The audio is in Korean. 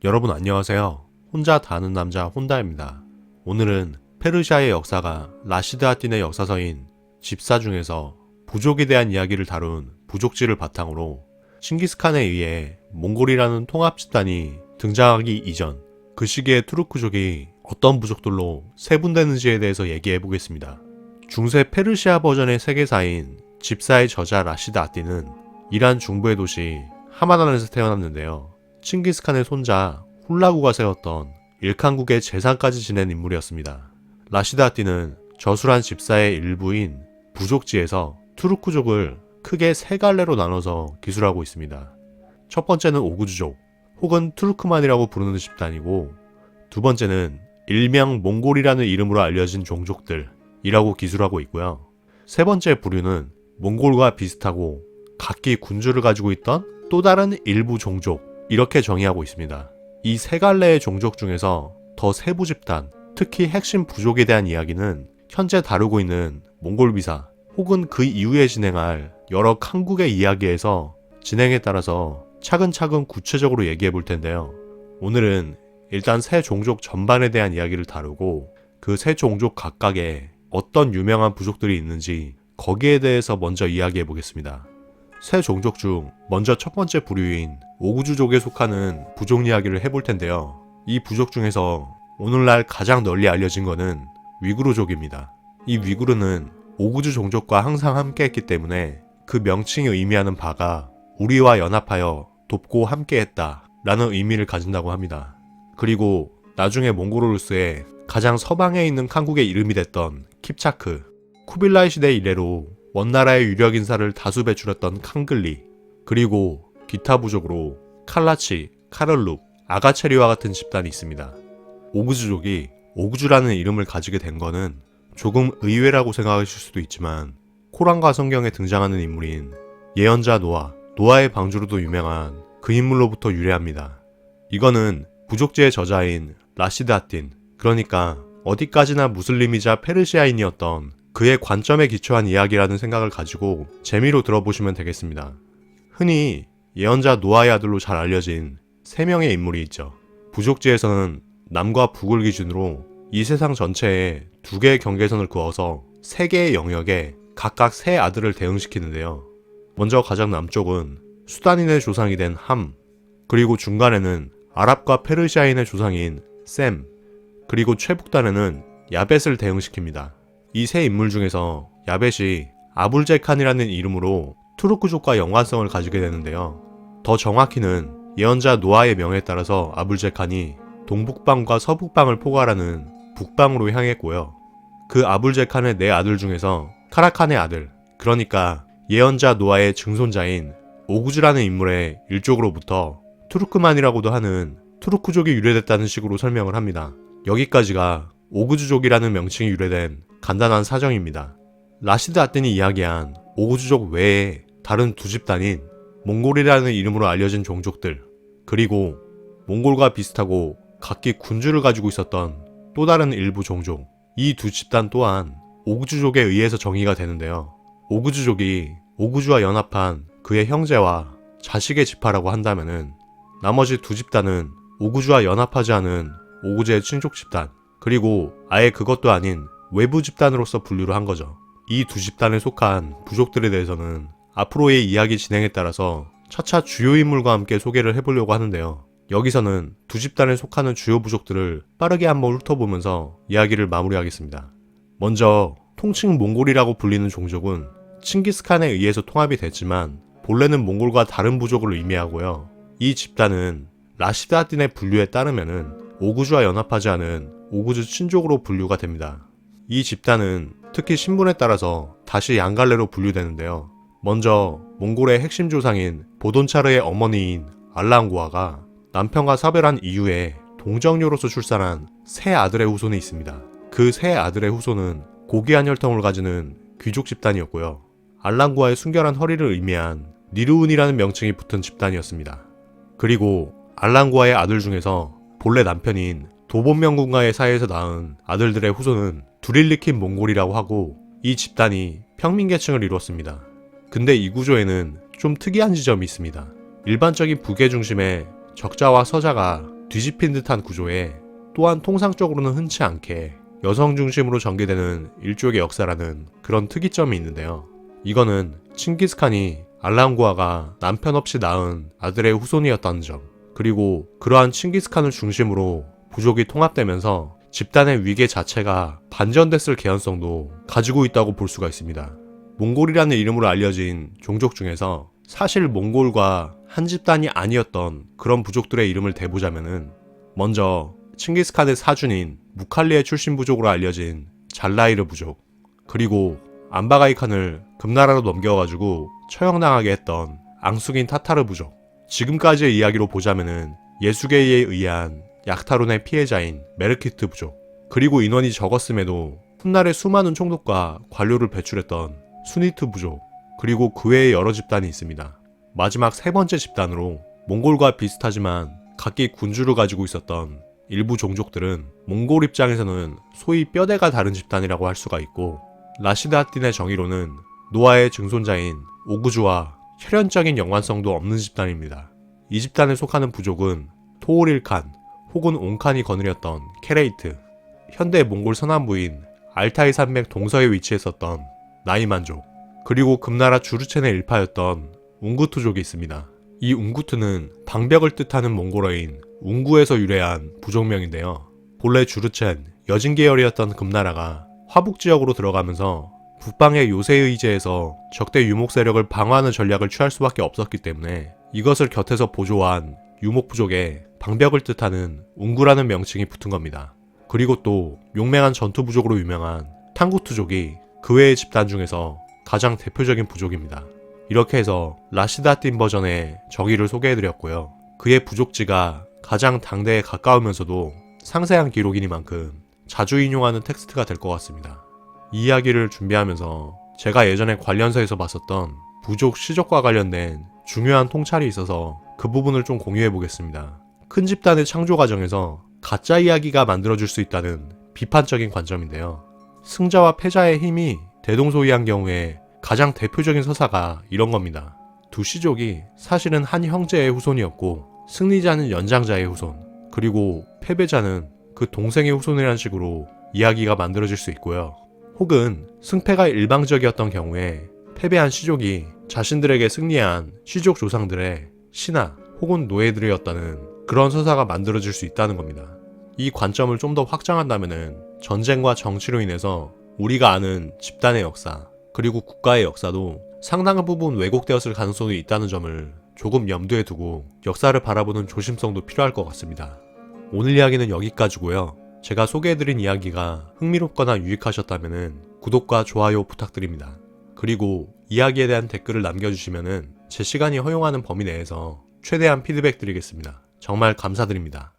여러분 안녕하세요. 혼자 다는 남자 혼다입니다. 오늘은 페르시아의 역사가 라시드 앗딘의 역사서인 집사 중에서 부족에 대한 이야기를 다룬 부족지를 바탕으로 칭기스칸에 의해 몽골이라는 통합 집단이 등장하기 이전 그 시기의 투르크족이 어떤 부족들로 세분되는지에 대해서 얘기해 보겠습니다. 중세 페르시아 버전의 세계사인 집사의 저자 라시드 앗딘은 이란 중부의 도시 하마단에서 태어났는데요. 칭기스칸의 손자 훌라구가 세웠던 일칸국의 재상까지 지낸 인물이었습니다. 라시드 앗딘은 저술한 집사의 일부인 부족지에서 투르크족을 크게 세 갈래로 나눠서 기술하고 있습니다. 첫 번째는 오구주족 혹은 투르크만이라고 부르는 집단이고, 두 번째는 일명 몽골이라는 이름으로 알려진 종족들이라고 기술하고 있고요. 세 번째 부류는 몽골과 비슷하고 각기 군주를 가지고 있던 또 다른 일부 종족, 이렇게 정의하고 있습니다. 이 세 갈래의 종족 중에서 더 세부 집단, 특히 핵심 부족에 대한 이야기는 현재 다루고 있는 몽골 비사 혹은 그 이후에 진행할 여러 칸국의 이야기에서 진행에 따라서 차근차근 구체적으로 얘기해 볼 텐데요. 오늘은 일단 세 종족 전반에 대한 이야기를 다루고 그 세 종족 각각에 어떤 유명한 부족들이 있는지 거기에 대해서 먼저 이야기해 보겠습니다. 세 종족 중 먼저 첫 번째 부류인 오구주족에 속하는 부족 이야기를 해볼 텐데요. 이 부족 중에서 오늘날 가장 널리 알려진 것은 위구르족입니다. 이 위구르는 오구주 종족과 항상 함께했기 때문에 그 명칭이 의미하는 바가 우리와 연합하여 돕고 함께했다 라는 의미를 가진다고 합니다. 그리고 나중에 몽골로스의 가장 서방에 있는 칸국의 이름이 됐던 킵차크, 쿠빌라이 시대 이래로 원나라의 유력 인사를 다수 배출했던 칸글리, 그리고 기타 부족으로 칼라치, 카를룩, 아가체리와 같은 집단이 있습니다. 오구주족이 오구주라는 이름을 가지게 된 거는 조금 의외라고 생각하실 수도 있지만 코란과 성경에 등장하는 인물인 예언자 노아의 방주로도 유명한 그 인물로부터 유래합니다. 이거는 부족지의 저자인 라시드 앗딘, 그러니까 어디까지나 무슬림이자 페르시아인이었던 그의 관점에 기초한 이야기라는 생각을 가지고 재미로 들어보시면 되겠습니다. 흔히 예언자 노아의 아들로 잘 알려진 3명의 인물이 있죠. 부족지에서는 남과 북을 기준으로 이 세상 전체에 2개의 경계선을 그어서 3개의 영역에 각각 3 아들을 대응시키는데요. 먼저 가장 남쪽은 수다닌의 조상이 된 함, 그리고 중간에는 아랍과 페르시아인의 조상인 셈, 그리고 최북단에는 야벳을 대응시킵니다. 이 세 인물 중에서 야벳이 아불제칸이라는 이름으로 투르크족과 연관성을 가지게 되는데요. 더 정확히는 예언자 노아의 명에 따라서 아불제칸이 동북방과 서북방을 포괄하는 북방으로 향했고요. 그 아불제칸의 4 아들 중에서 카라칸의 아들, 그러니까 예언자 노아의 증손자인 오구즈라는 인물의 일족으로부터 투르크만이라고도 하는 투르크족이 유래됐다는 식으로 설명을 합니다. 여기까지가 오구주족이라는 명칭이 유래된 간단한 사정입니다. 라시드 앗딘이 이야기한 오구주족 외에 다른 2 집단인 몽골이라는 이름으로 알려진 종족들, 그리고 몽골과 비슷하고 각기 군주를 가지고 있었던 또 다른 일부 종족, 이 2 집단 또한 오구주족에 의해서 정의가 되는데요. 오구주족이 오구주와 연합한 그의 형제와 자식의 지파라고 한다면은 나머지 2 집단은 오구주와 연합하지 않은 오구제의 친족 집단, 그리고 아예 그것도 아닌 외부 집단으로서 분류를 한 거죠. 이 2 집단에 속한 부족들에 대해서는 앞으로의 이야기 진행에 따라서 차차 주요 인물과 함께 소개를 해보려고 하는데요. 여기서는 2 집단에 속하는 주요 부족들을 빠르게 한번 훑어보면서 이야기를 마무리하겠습니다. 먼저 통칭 몽골이라고 불리는 종족은 칭기스칸에 의해서 통합이 됐지만 본래는 몽골과 다른 부족을 의미하고요. 이 집단은 라시드 앗딘의 분류에 따르면은 오구주와 연합하지 않은 오구주 친족으로 분류가 됩니다. 이 집단은 특히 신분에 따라서 다시 양갈래로 분류되는데요. 먼저 몽골의 핵심 조상인 보돈차르의 어머니인 알랑구아가 남편과 사별한 이후에 동정녀로서 출산한 3 아들의 후손이 있습니다. 그 3 아들의 후손은 고귀한 혈통을 가지는 귀족 집단이었고요. 알랑구아의 순결한 허리를 의미한 니르운이라는 명칭이 붙은 집단이었습니다. 그리고 알랑구아의 아들 중에서 본래 남편인 도본명군과의 사이에서 낳은 아들들의 후손은 두릴리킨 몽골이라고 하고, 이 집단이 평민계층을 이루었습니다. 근데 이 구조에는 좀 특이한 지점이 있습니다. 일반적인 북의 중심에 적자와 서자가 뒤집힌 듯한 구조에 또한 통상적으로는 흔치 않게 여성 중심으로 전개되는 일족의 역사라는 그런 특이점이 있는데요. 이거는 칭기스칸이 알랑구아가 남편 없이 낳은 아들의 후손이었다는 점, 그리고 그러한 칭기스칸을 중심으로 부족이 통합되면서 집단의 위계 자체가 반전됐을 개연성도 가지고 있다고 볼 수가 있습니다. 몽골이라는 이름으로 알려진 종족 중에서 사실 몽골과 한 집단이 아니었던 그런 부족들의 이름을 대보자면은, 먼저 칭기스칸의 사준인 무칼리의 출신 부족으로 알려진 잘라이르 부족, 그리고 안바가이 칸을 금나라로 넘겨가지고 처형당하게 했던 앙숙인 타타르 부족, 지금까지의 이야기로 보자면은 예수계에 의한 약탈운의 피해자인 메르키트 부족, 그리고 인원이 적었음에도 훗날에 수많은 총독과 관료를 배출했던 수니트 부족, 그리고 그 외에 여러 집단이 있습니다. 마지막 세 번째 집단으로 몽골과 비슷하지만 각기 군주를 가지고 있었던 일부 종족들은 몽골 입장에서는 소위 뼈대가 다른 집단이라고 할 수가 있고, 라시드 앗딘의 정의로는 노아의 증손자인 오구주와 혈연적인 연관성도 없는 집단입니다. 이 집단에 속하는 부족은 토오릴칸 혹은 옹칸이 거느렸던 케레이트, 현대 몽골 서남부인 알타이 산맥 동서에 위치했었던 나이만족, 그리고 금나라 주르첸의 일파였던 웅구투족이 있습니다. 이 웅구투는 방벽을 뜻하는 몽골어인 웅구에서 유래한 부족명인데요. 본래 주르첸, 여진 계열이었던 금나라가 화북 지역으로 들어가면서 북방의 요새의제에서 적대 유목 세력을 방어하는 전략을 취할 수밖에 없었기 때문에 이것을 곁에서 보조한 유목 부족에 방벽을 뜻하는 웅구라는 명칭이 붙은 겁니다. 그리고 또 용맹한 전투 부족으로 유명한 탕구투족이 그 외의 집단 중에서 가장 대표적인 부족입니다. 이렇게 해서 라시드 앗딘 버전의 정의를 소개해드렸고요. 그의 부족지가 가장 당대에 가까우면서도 상세한 기록이니만큼 자주 인용하는 텍스트가 될 것 같습니다. 이 이야기를 준비하면서 제가 예전에 관련서에서 봤었던 부족 시족과 관련된 중요한 통찰이 있어서 그 부분을 좀 공유해 보겠습니다. 큰 집단의 창조 과정에서 가짜 이야기가 만들어질 수 있다는 비판적인 관점인데요. 승자와 패자의 힘이 대동소이한 경우에 가장 대표적인 서사가 이런 겁니다. 두 시족이 사실은 한 형제의 후손이었고, 승리자는 연장자의 후손, 그리고 패배자는 그 동생의 후손이라는 식으로 이야기가 만들어질 수 있고요. 혹은 승패가 일방적이었던 경우에 패배한 시족이 자신들에게 승리한 시족 조상들의 신하 혹은 노예들이었다는 그런 서사가 만들어질 수 있다는 겁니다. 이 관점을 좀 더 확장한다면은 전쟁과 정치로 인해서 우리가 아는 집단의 역사, 그리고 국가의 역사도 상당한 부분 왜곡되었을 가능성이 있다는 점을 조금 염두에 두고 역사를 바라보는 조심성도 필요할 것 같습니다. 오늘 이야기는 여기까지고요. 제가 소개해드린 이야기가 흥미롭거나 유익하셨다면 구독과 좋아요 부탁드립니다. 그리고 이야기에 대한 댓글을 남겨주시면 제 시간이 허용하는 범위 내에서 최대한 피드백 드리겠습니다. 정말 감사드립니다.